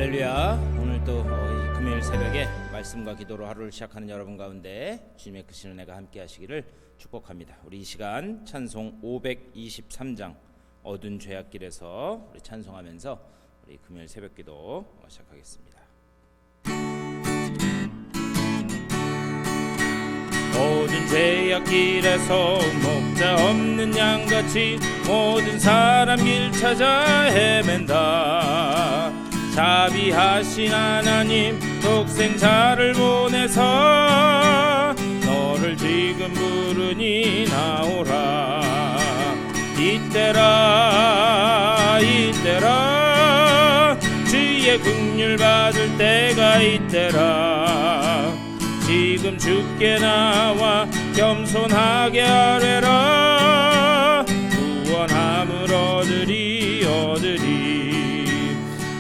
할렐루야. 오늘 또 금요일 새벽에 말씀과 기도로 하루를 시작하는 여러분 가운데 주님의 크신 은혜가 함께 하시기를 축복합니다. 우리 이 시간 찬송 523장 어두운 죄악길에서 우리 찬송하면서 우리 금요일 새벽 기도 시작하겠습니다. 모든 죄악길에서 목자 없는 양같이 모든 사람 길 찾아 헤맨다. 자비하신 하나님 독생자를 보내서 너를 지금 부르니 나오라. 이때라 주의 긍휼 받을 때가 이때라. 지금 주께 나와 겸손하게 아뢰라. 구원함을 얻으리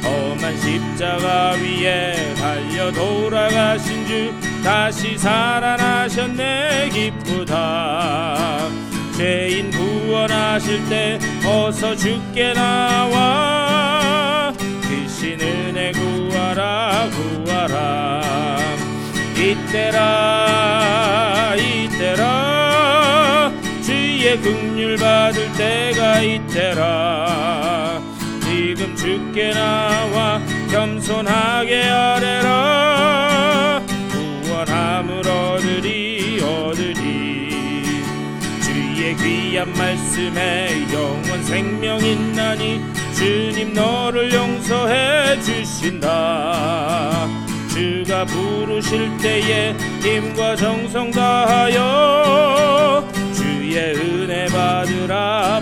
험한 십자가 위에 달려 돌아가신 주 다시 살아나셨네 기쁘다. 죄인 구원하실 때 어서 주께 나와 크신 은혜 구하라. 이때라 주의 긍휼 받을 때가 이때라. 지금 주께 나와 겸손하게 아뢰라. 구원함을 얻으리 주의 귀한 말씀에 영원 생명 있나니 주님 너를 용서해 주신다. 주가 부르실 때에 힘과 정성 다하여 주의 은혜 받으라.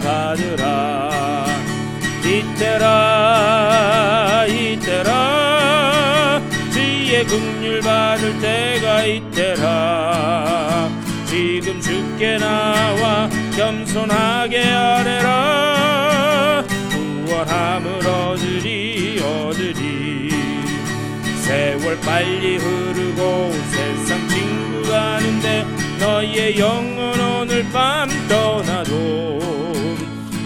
이때라 주의 긍휼 받을 때가 이때라. 지금 주께 나와 겸손하게 아뢰라. 구원함을 얻으리 세월 빨리 흐르고 세상 친구 가는데 너의 영혼 오늘 밤 떠나도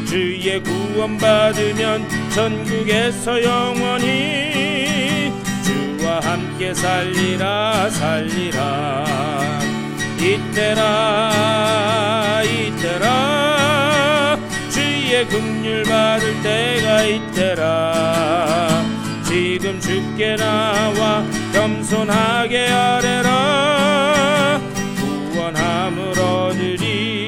주의 구원 받으면 천국에서 영원히 주와 함께 살리라. 이때라 주의 긍휼 받을 때가 이때라. 지금 주께 나와 겸손하게 아뢰라. 구원함을 얻으리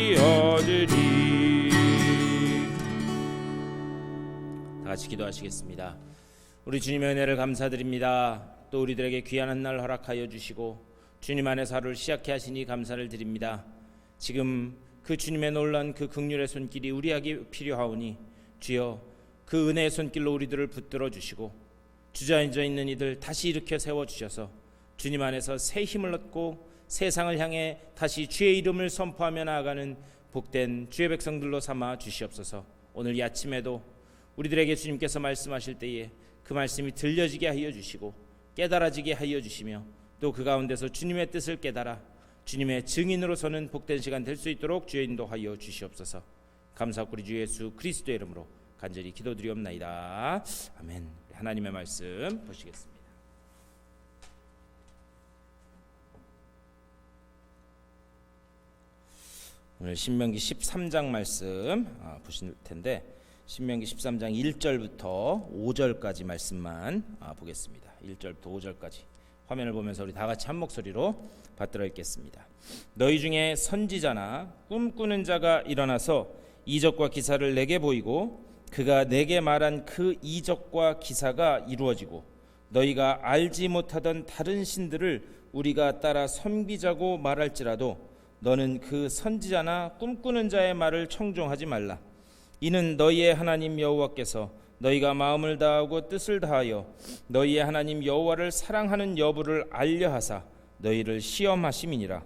다 같이 기도하시겠습니다. 우리 주님의 은혜를 감사드립니다. 또 우리들에게 귀한 한 날 허락하여 주시고 주님 안에서 하루를 시작해 하시니 감사를 드립니다. 지금 그 주님의 놀란 그 긍휼의 손길이 우리에게 필요하오니 주여 그 은혜의 손길로 우리들을 붙들어 주시고 주저앉아 있는 이들 다시 일으켜 세워주셔서 주님 안에서 새 힘을 얻고 세상을 향해 다시 주의 이름을 선포하며 나아가는 복된 주의 백성들로 삼아 주시옵소서. 오늘 이 아침에도 우리들에게 주님께서 말씀하실 때에 그 말씀이 들려지게 하여 주시고 깨달아지게 하여 주시며 또 그 가운데서 주님의 뜻을 깨달아 주님의 증인으로 서는 복된 시간 될 수 있도록 주의 인도하여 주시옵소서. 감사하고 우리 주 예수 그리스도의 이름으로 간절히 기도드리옵나이다. 아멘. 하나님의 말씀 보시겠습니다. 오늘 신명기 13장 말씀 보실 텐데 신명기 13장 1절부터 5절까지 말씀만 보겠습니다. 1절부터 5절까지 화면을 보면서 우리 다 같이 한 목소리로 받들어 읽겠습니다. 너희 중에 선지자나 꿈꾸는 자가 일어나서 이적과 기사를 내게 보이고 그가 내게 말한 그 이적과 기사가 이루어지고 너희가 알지 못하던 다른 신들을 우리가 따라 섬기자고 말할지라도 너는 그 선지자나 꿈꾸는 자의 말을 청종하지 말라. 이는 너희의 하나님 여호와께서 너희가 마음을 다하고 뜻을 다하여 너희의 하나님 여호와를 사랑하는 여부를 알려하사 너희를 시험하심이니라.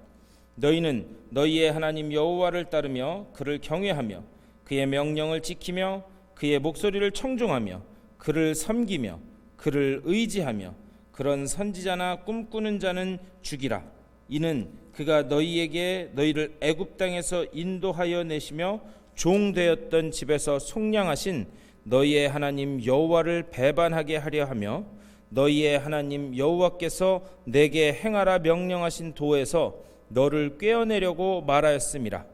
너희는 너희의 하나님 여호와를 따르며 그를 경외하며 그의 명령을 지키며 그의 목소리를 청종하며 그를 섬기며 그를 의지하며 그런 선지자나 꿈꾸는 자는 죽이라. 이는 그가 너희에게 너희를 애굽 땅에서 인도하여 내시며 종되었던 집에서 속량하신 너희의 하나님 여호와를 배반하게 하려 하며 너희의 하나님 여호와께서 내게 행하라 명령하신 도에서 너를 꿰어내려고 말하였음이라.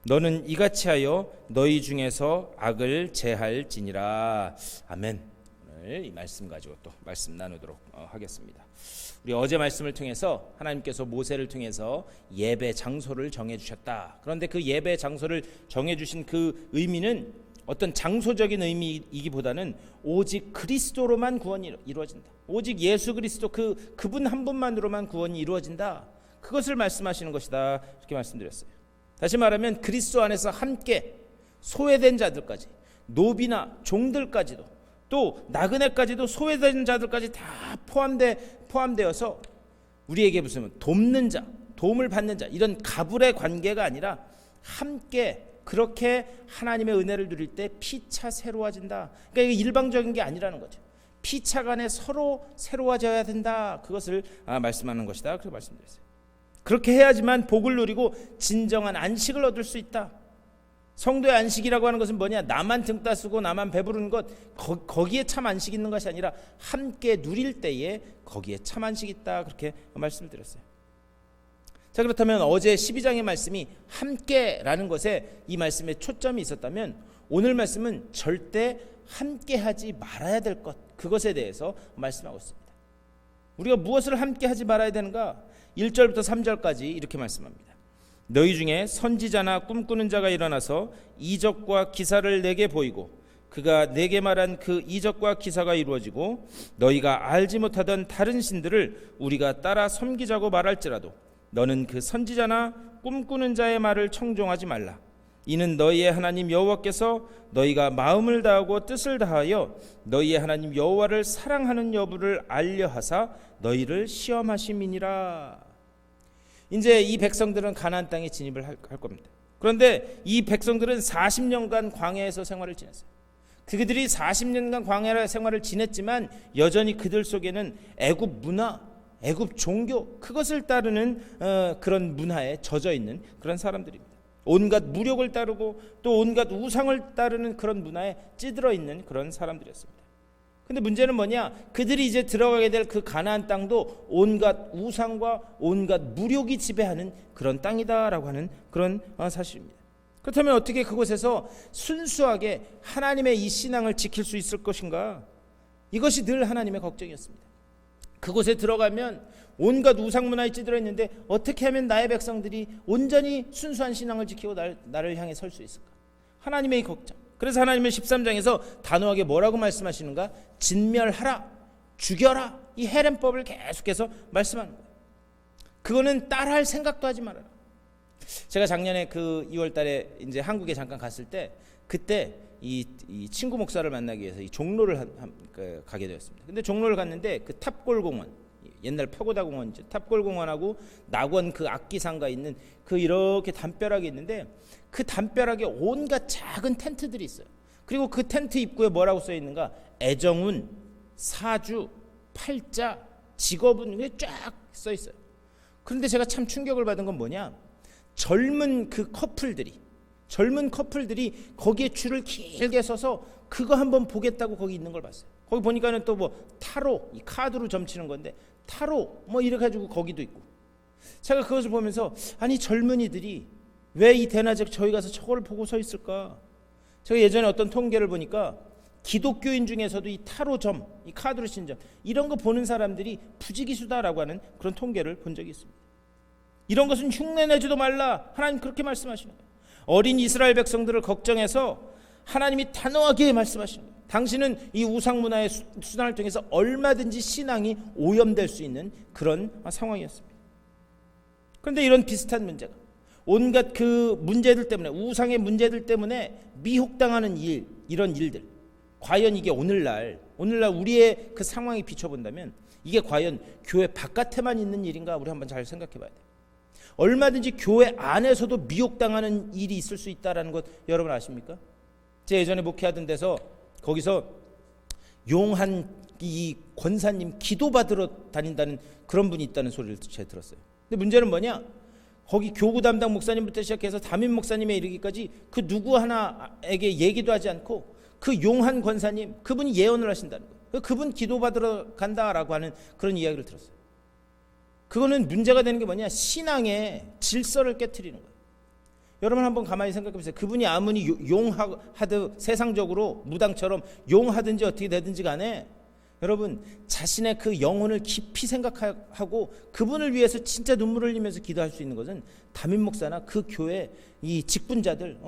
너는 이같이 하여 너희 중에서 악을 제할지니라. 아멘. 오늘 이 말씀 가지고 또 말씀 나누도록 하겠습니다. 우리 어제 말씀을 통해서 하나님께서 모세를 통해서 예배 장소를 정해주셨다. 그런데 그 예배 장소를 정해주신 그 의미는 어떤 장소적인 의미이기보다는 오직 그리스도로만 구원이 이루어진다. 오직 예수 그리스도 그분 한 분만으로만 구원이 이루어진다. 그것을 말씀하시는 것이다. 이렇게 말씀드렸어요. 다시 말하면 그리스도 안에서 함께 소외된 자들까지, 노비나 종들까지도, 또 나그네까지도, 소외된 자들까지 다 포함되어서 우리에게 무슨 돕는 자, 도움을 받는 자, 이런 가불의 관계가 아니라 함께 그렇게 하나님의 은혜를 누릴 때 피차 새로워진다. 그러니까 이게 일방적인 게 아니라는 거죠. 피차 간에 서로 새로워져야 된다. 그것을 말씀하는 것이다. 그렇게 말씀드렸어요. 그렇게 해야지만 복을 누리고 진정한 안식을 얻을 수 있다. 성도의 안식이라고 하는 것은 뭐냐? 나만 등 따쓰고 나만 배부르는 것, 거기에 참 안식이 있는 것이 아니라 함께 누릴 때에 거기에 참 안식이 있다. 그렇게 말씀을 드렸어요. 자, 그렇다면 어제 12장의 말씀이 함께라는 것에 이 말씀에 초점이 있었다면 오늘 말씀은 절대 함께하지 말아야 될 것, 그것에 대해서 말씀하고 있습니다. 우리가 무엇을 함께하지 말아야 되는가? 1절부터 3절까지 이렇게 말씀합니다. 너희 중에 선지자나 꿈꾸는 자가 일어나서 이적과 기사를 내게 보이고 그가 내게 말한 그 이적과 기사가 이루어지고 너희가 알지 못하던 다른 신들을 우리가 따라 섬기자고 말할지라도 너는 그 선지자나 꿈꾸는 자의 말을 청종하지 말라. 이는 너희의 하나님 여호와께서 너희가 마음을 다하고 뜻을 다하여 너희의 하나님 여호와를 사랑하는 여부를 알려하사 너희를 시험하심이니라. 이제 이 백성들은 가나안 땅에 진입을 할 겁니다. 그런데 이 백성들은 40년간 광야에서 생활을 지냈어요. 그들이 40년간 광야 생활을 지냈지만 여전히 그들 속에는 애굽 문화, 애굽 종교, 그것을 따르는 그런 문화에 젖어 있는 그런 사람들입니다. 온갖 무력을 따르고 또 온갖 우상을 따르는 그런 문화에 찌들어 있는 그런 사람들이었습니다. 근데 문제는 뭐냐? 그들이 이제 들어가게 될 그 가나안 땅도 온갖 우상과 온갖 무력이 지배하는 그런 땅이다라고 하는 그런 사실입니다. 그렇다면 어떻게 그곳에서 순수하게 하나님의 이 신앙을 지킬 수 있을 것인가? 이것이 늘 하나님의 걱정이었습니다. 그곳에 들어가면 온갖 우상 문화에 찌들어 있는데 어떻게 하면 나의 백성들이 온전히 순수한 신앙을 지키고 나를 향해 설 수 있을까? 하나님의 이 걱정. 그래서 하나님은 13장에서 단호하게 뭐라고 말씀하시는가? 진멸하라, 죽여라, 이 헤렘법을 계속해서 말씀하는 거예요. 그거는 따라할 생각도 하지 말아라. 제가 작년에 그 2월달에 이제 한국에 잠깐 갔을 때 그때 이 친구 목사를 만나기 위해서 이 종로를 가게 되었습니다. 근데 종로를 갔는데 그 탑골공원, 옛날 파고다 공원이죠. 탑골공원하고 낙원 그 악기상가 있는 그 이렇게 담벼락이 있는데 그 담벼락에 온갖 작은 텐트들이 있어요. 그리고 그 텐트 입구에 뭐라고 써 있는가? 애정운, 사주, 팔자, 직업은 쫙 써 있어요. 그런데 제가 참 충격을 받은 건 뭐냐? 젊은 커플들이 거기에 줄을 길게 서서 그거 한번 보겠다고 거기 있는 걸 봤어요. 거기 보니까는 또 뭐 타로, 이 카드로 점치는 건데 타로 뭐 이래 가지고 거기도 있고. 제가 그것을 보면서 아니 젊은이들이 왜 이 대낮에 저희 가서 저걸 보고 서 있을까? 제가 예전에 어떤 통계를 보니까 기독교인 중에서도 이 타로점, 이 카드로 친 점, 이런 거 보는 사람들이 부지기수다라고 하는 그런 통계를 본 적이 있습니다. 이런 것은 흉내내지도 말라. 하나님 그렇게 말씀하시는 거예요. 어린 이스라엘 백성들을 걱정해서 하나님이 단호하게 말씀하시는 거예요. 당신은 이 우상 문화의 수단을 통해서 얼마든지 신앙이 오염될 수 있는 그런 상황이었습니다. 그런데 이런 비슷한 문제가 온갖 그 문제들 때문에, 우상의 문제들 때문에 미혹당하는 이런 일들, 과연 이게 오늘날 우리의 그 상황에 비춰본다면 이게 과연 교회 바깥에만 있는 일인가? 우리 한번 잘 생각해 봐야 돼요. 얼마든지 교회 안에서도 미혹당하는 일이 있을 수 있다는 것 여러분 아십니까? 제가 예전에 목회하던 데서 거기서 용한 이 권사님 기도받으러 다닌다는 그런 분이 있다는 소리를 제가 들었어요. 근데 문제는 뭐냐? 거기 교구 담당 목사님부터 시작해서 담임 목사님에 이르기까지 그 누구 하나에게 얘기도 하지 않고 그 용한 권사님, 그분이 예언을 하신다는 거예요. 그분 기도받으러 간다라고 하는 그런 이야기를 들었어요. 그거는 문제가 되는 게 뭐냐? 신앙의 질서를 깨트리는 거예요. 여러분 한번 가만히 생각해 보세요. 그분이 아무리 용하듯 세상적으로 무당처럼 용하든지 어떻게 되든지 간에 여러분 자신의 그 영혼을 깊이 생각하고 그분을 위해서 진짜 눈물을 흘리면서 기도할 수 있는 것은 담임 목사나 그 교회 이 직분자들,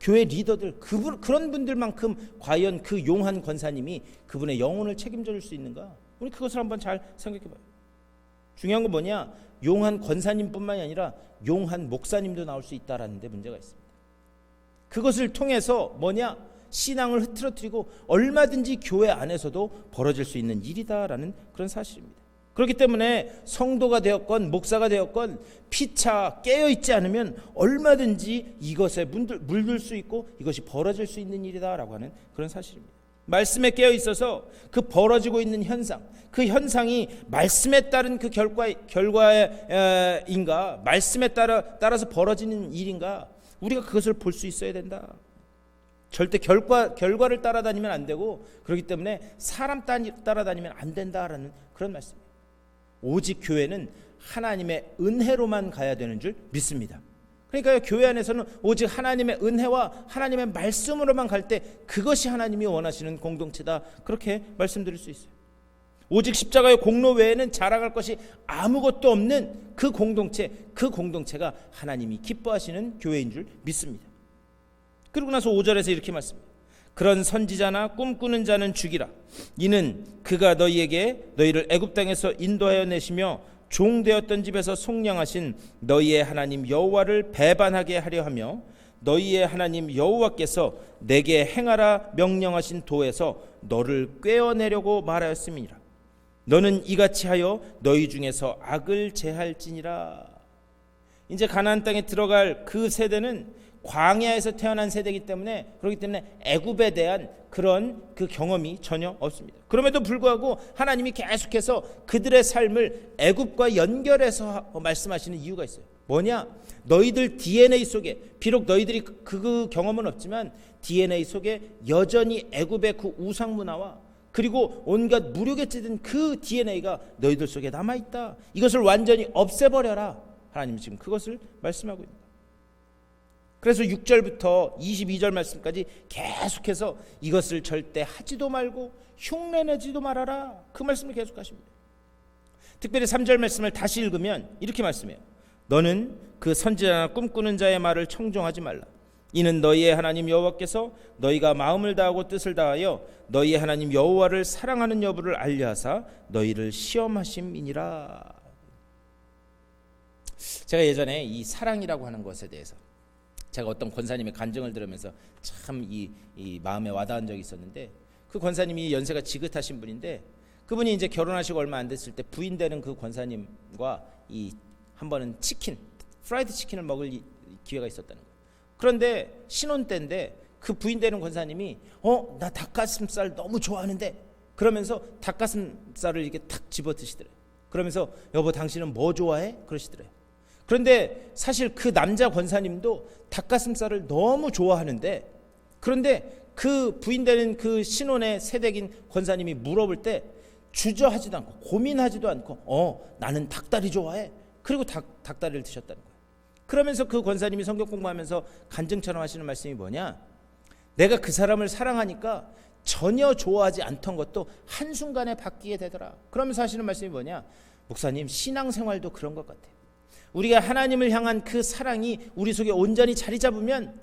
교회 리더들 그런 분들만큼 과연 그 용한 권사님이 그분의 영혼을 책임져 줄 수 있는가? 우리 그것을 한번 잘 생각해 봐요. 중요한 건 뭐냐? 용한 권사님뿐만이 아니라 용한 목사님도 나올 수 있다라는 데 문제가 있습니다. 그것을 통해서 뭐냐? 신앙을 흐트러뜨리고 얼마든지 교회 안에서도 벌어질 수 있는 일이다라는 그런 사실입니다. 그렇기 때문에 성도가 되었건 목사가 되었건 피차 깨어있지 않으면 얼마든지 이것에 물들 수 있고 이것이 벌어질 수 있는 일이다라고 하는 그런 사실입니다. 말씀에 깨어있어서 그 벌어지고 있는 현상, 그 현상이 말씀에 따른 그 결과인가, 말씀에 따라서 벌어지는 일인가, 우리가 그것을 볼 수 있어야 된다. 절대 결과를 따라다니면 안 되고, 그렇기 때문에 사람 따라다니면 안 된다라는 그런 말씀이에요. 오직 교회는 하나님의 은혜로만 가야 되는 줄 믿습니다. 그러니까 교회 안에서는 오직 하나님의 은혜와 하나님의 말씀으로만 갈 때 그것이 하나님이 원하시는 공동체다, 그렇게 말씀드릴 수 있어요. 오직 십자가의 공로 외에는 자랑할 것이 아무것도 없는 그 공동체가 하나님이 기뻐하시는 교회인 줄 믿습니다. 그리고 나서 5절에서 이렇게 말씀합니다. 그런 선지자나 꿈꾸는 자는 죽이라. 이는 그가 너희를 애굽 땅에서 인도하여 내시며 종되었던 집에서 속량하신 너희의 하나님 여호와를 배반하게 하려 하며 너희의 하나님 여호와께서 내게 행하라 명령하신 도에서 너를 꿰어내려고 말하였음이니라. 너는 이같이 하여 너희 중에서 악을 제할지니라. 이제 가나안 땅에 들어갈 그 세대는 광야에서 태어난 세대이기 때문에, 그렇기 때문에 애굽에 대한 그런 그 경험이 전혀 없습니다. 그럼에도 불구하고 하나님이 계속해서 그들의 삶을 애굽과 연결해서 말씀하시는 이유가 있어요. 뭐냐? 너희들 DNA 속에, 비록 너희들이 그 경험은 없지만 DNA 속에 여전히 애굽의 그 우상 문화와 그리고 온갖 무력에 찌든 그 DNA가 너희들 속에 남아있다. 이것을 완전히 없애버려라. 하나님은 지금 그것을 말씀하고 있습니다. 그래서 6절부터 22절 말씀까지 계속해서 이것을 절대 하지도 말고 흉내내지도 말아라, 그 말씀을 계속하십니다. 특별히 3절 말씀을 다시 읽으면 이렇게 말씀해요. 너는 그 선지자나 꿈꾸는 자의 말을 청종하지 말라. 이는 너희의 하나님 여호와께서 너희가 마음을 다하고 뜻을 다하여 너희의 하나님 여호와를 사랑하는 여부를 알려하사 너희를 시험하심이니라. 제가 예전에 이 사랑이라고 하는 것에 대해서 제가 어떤 권사님의 간증을 들으면서 참 이 마음에 와닿은 적이 있었는데, 그 권사님이 연세가 지긋하신 분인데 그분이 이제 결혼하시고 얼마 안 됐을 때 부인 되는 그 권사님과 한 번은 프라이드 치킨을 먹을 기회가 있었다는 거예요. 그런데 신혼 때인데 그 부인 되는 권사님이 나 닭가슴살 너무 좋아하는데, 그러면서 닭가슴살을 이렇게 탁 집어 드시더래요. 그러면서 여보 당신은 뭐 좋아해? 그러시더래요. 그런데 사실 그 남자 권사님도 닭가슴살을 너무 좋아하는데, 그런데 그 부인되는 그 신혼의 세대긴 권사님이 물어볼 때 주저하지도 않고 고민하지도 않고 나는 닭다리 좋아해. 그리고 닭다리를 드셨다는 거예요. 그러면서 그 권사님이 성경 공부하면서 간증처럼 하시는 말씀이 뭐냐? 내가 그 사람을 사랑하니까 전혀 좋아하지 않던 것도 한순간에 바뀌게 되더라. 그러면서 하시는 말씀이 뭐냐? 목사님, 신앙생활도 그런 것 같아요. 우리가 하나님을 향한 그 사랑이 우리 속에 온전히 자리 잡으면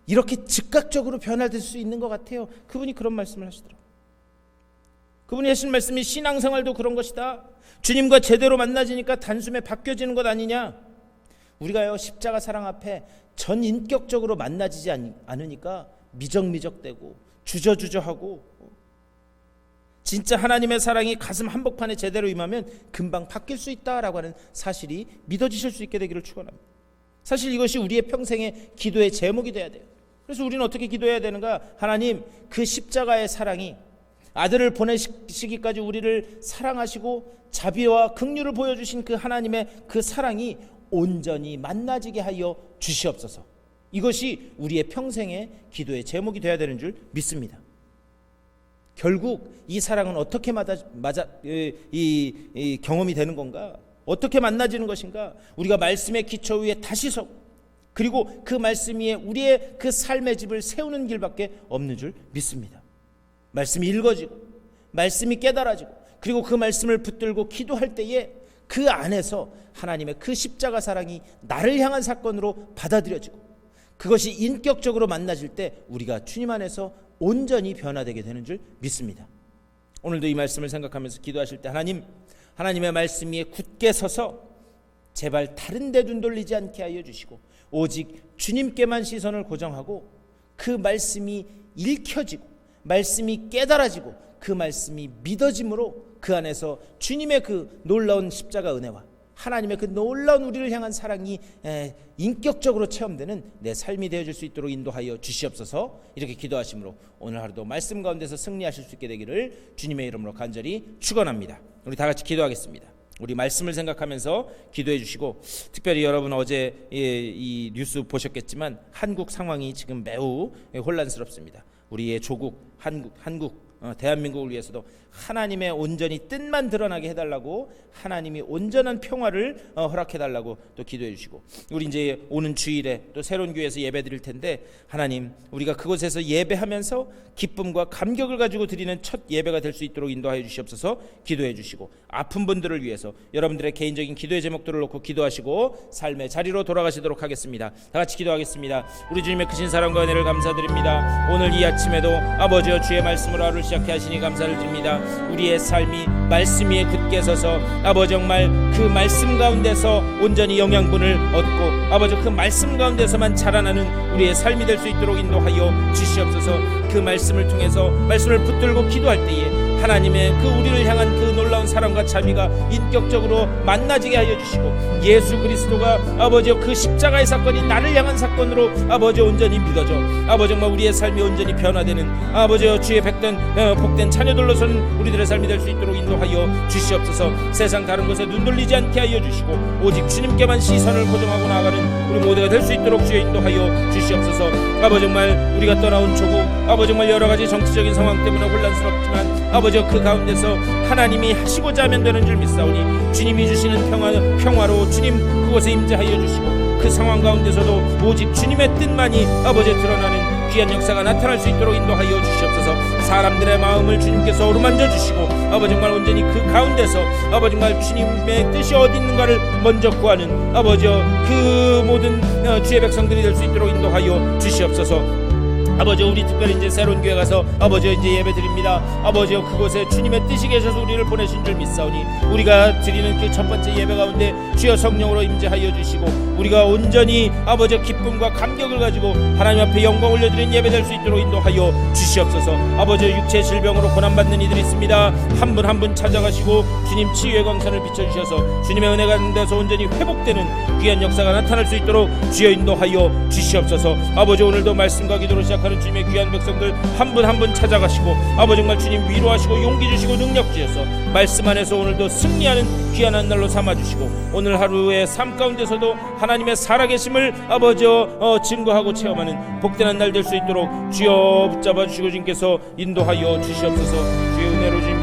이렇게 즉각적으로 변화될 수 있는 것 같아요. 그분이 그런 말씀을 하시더라고요. 그분이 하신 말씀이 신앙생활도 그런 것이다. 주님과 제대로 만나지니까 단숨에 바뀌어지는 것 아니냐. 우리가요 십자가 사랑 앞에 전인격적으로 만나지지 않으니까 미적미적되고 주저주저하고, 진짜 하나님의 사랑이 가슴 한복판에 제대로 임하면 금방 바뀔 수 있다라고 하는 사실이 믿어지실 수 있게 되기를 축원합니다. 사실 이것이 우리의 평생의 기도의 제목이 돼야 돼요. 그래서 우리는 어떻게 기도해야 되는가? 하나님, 그 십자가의 사랑이 아들을 보내시기까지 우리를 사랑하시고 자비와 긍휼을 보여주신 그 하나님의 그 사랑이 온전히 만나지게 하여 주시옵소서. 이것이 우리의 평생의 기도의 제목이 되어야 되는 줄 믿습니다. 결국 이 사랑은 어떻게 이 경험이 되는 건가? 어떻게 만나지는 것인가? 우리가 말씀의 기초 위에 다시 서고, 그리고 그 말씀 위에 우리의 그 삶의 집을 세우는 길밖에 없는 줄 믿습니다. 말씀이 읽어지고 말씀이 깨달아지고, 그리고 그 말씀을 붙들고 기도할 때에 그 안에서 하나님의 그 십자가 사랑이 나를 향한 사건으로 받아들여지고, 그것이 인격적으로 만나질 때 우리가 주님 안에서 온전히 변화되게 되는 줄 믿습니다. 오늘도 이 말씀을 생각하면서 기도하실 때 하나님의 말씀 위에 굳게 서서 제발 다른 데 눈 돌리지 않게 하여 주시고, 오직 주님께만 시선을 고정하고 그 말씀이 읽혀지고 말씀이 깨달아지고 그 말씀이 믿어짐으로 그 안에서 주님의 그 놀라운 십자가 은혜와 하나님의 그 놀라운 우리를 향한 사랑이 인격적으로 체험되는 내 삶이 되어질 수 있도록 인도하여 주시옵소서. 이렇게 기도하심으로 오늘 하루도 말씀 가운데서 승리하실 수 있게 되기를 주님의 이름으로 간절히 축원합니다. 우리 다 같이 기도하겠습니다. 우리 말씀을 생각하면서 기도해 주시고, 특별히 여러분 어제 이 뉴스 보셨겠지만 한국 상황이 지금 매우 혼란스럽습니다. 우리의 조국 한국 대한민국을 위해서도 하나님의 온전히 뜻만 드러나게 해달라고, 하나님이 온전한 평화를 허락해달라고 또 기도해 주시고, 우리 이제 오는 주일에 또 새로운 교회에서 예배 드릴 텐데, 하나님 우리가 그곳에서 예배하면서 기쁨과 감격을 가지고 드리는 첫 예배가 될 수 있도록 인도하여 주시옵소서. 기도해 주시고, 아픈 분들을 위해서 여러분들의 개인적인 기도의 제목들을 놓고 기도하시고 삶의 자리로 돌아가시도록 하겠습니다. 다 같이 기도하겠습니다. 우리 주님의 크신 사랑과 은혜를 감사드립니다. 오늘 이 아침에도 아버지여 주의 말씀으로 하루를 시작해 하시니 감사를 드립니다. 우리의 삶이 말씀 위에 굳게 서서 아버지 정말 그 말씀 가운데서 온전히 영양분을 얻고 아버지 그 말씀 가운데서만 자라나는 우리의 삶이 될 수 있도록 인도하여 주시옵소서. 그 말씀을 통해서 말씀을 붙들고 기도할 때에 하나님의 그 우리를 향한 그 놀라운 사랑과 자비가 인격적으로 만나지게 하여 주시고, 예수 그리스도가 아버지 그 십자가의 사건이 나를 향한 사건으로 아버지 온전히 믿어져 아버지 정말 우리의 삶이 온전히 변화되는 아버지 주의 복된 자녀들로서는 우리들의 삶이 될 수 있도록 인도하여 주시옵소서. 세상 다른 것에 눈 돌리지 않게 하여 주시고 오직 주님께만 시선을 고정하고 나아가는 우리 모두가 될 수 있도록 주여 인도하여 주시옵소서. 아버지 정말 우리가 떠나온 조국 아버지 정말 여러 가지 정치적인 상황 때문에 혼란스럽지만 아버지 그 가운데서 하나님이 하시고자 하면 되는 줄 믿사오니 주님이 주시는 평화로 주님 그곳에 임재하여 주시고, 그 상황 가운데서도 오직 주님의 뜻만이 아버지 드러나는 귀한 역사가 나타날 수 있도록 인도하여 주시옵소서. 사람들의 마음을 주님께서 어루만져 주시고 아버지 정말 온전히 그 가운데서 아버지 정말 주님의 뜻이 어디 있는가를 먼저 구하는 아버지 그 모든 주의 백성들이 될 수 있도록 인도하여 주시옵소서. 아버지 우리 특별히 이제 새로운 교회 가서 아버지 이제 예배 드립니다. 아버지 그곳에 주님의 뜻이 계셔서 우리를 보내신 줄 믿사오니 우리가 드리는 그 첫 번째 예배 가운데 주여 성령으로 임재하여 주시고 우리가 온전히 아버지 기쁨과 감격을 가지고 하나님 앞에 영광 올려드리는 예배 될 수 있도록 인도하여 주시옵소서. 아버지 육체 질병으로 고난받는 이들이 있습니다. 한 분 한 분 찾아가시고 주님 치유의 광선을 비춰주셔서 주님의 은혜가 있는 데서 온전히 회복되는 귀한 역사가 나타날 수 있도록 주여 인도하여 주시옵소서. 아버지 오늘도 말씀과 기도로 시작하는 주님의 귀한 백성들 한 분 한 분 찾아가시고 아버지 정말 주님 위로하시고 용기 주시고 능력 주셔서 말씀 안에서 오늘도 승리하는 귀한 한 날로 삼아주시고, 오늘 하루의 삶 가운데서도 하나님의 살아계심을 아버지 증거하고 체험하는 복된 한 날 될 수 있도록 주여 붙잡아 주시고 주님께서 인도하여 주시옵소서. 주의 은혜로 주님